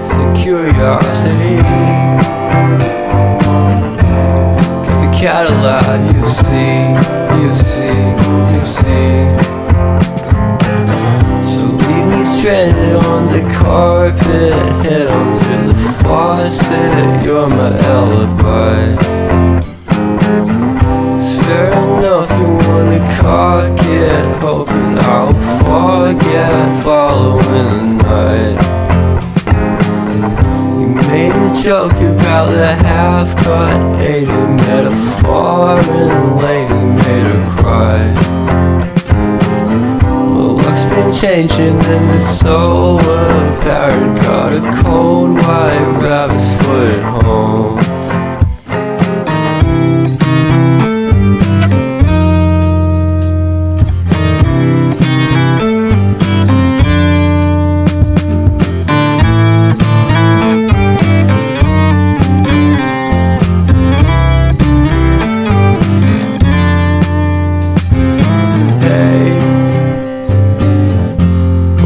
the curiosity. Give a cat a laugh, you see. So leave me stranded on the carpet, head under the faucet. You're my alibi. It's fair enough, you wanna cock it, hoping I'll forget following the night. You made a joke about the half-cut, ate a metaphor and later made her cry. Well, luck's been changing and it's so apparent. Got a cold white rabbit's foot at home.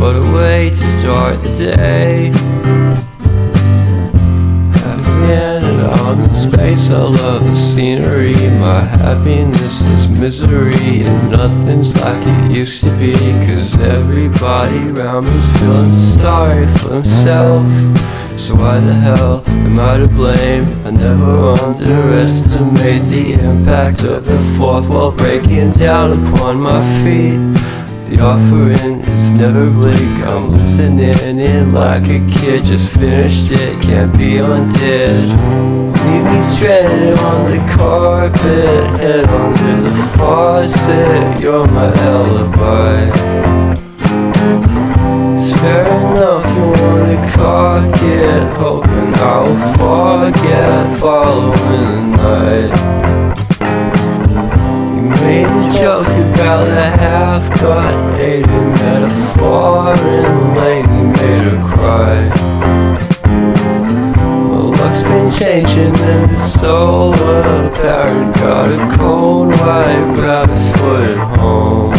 What a way to start the day. I've standing on in space. I love the scenery. My happiness is misery, and nothing's like it used to be. 'Cause everybody around me's feeling sorry for himself. So why the hell am I to blame? I never underestimate the impact of the fourth wall breaking down upon my feet. The offering is never bleak. I'm listening in like a kid. Just finished it, can't be undid. Leave me stranded on the carpet, head under the faucet. You're my alibi. It's fair enough, you wanna cock it, hoping I'll forget following the night. Made a joke about the half-cut, ate a metaphor and later made her cry. Well, luck's been changing and it's so apparent. Got a cold white rabbit's foot at home.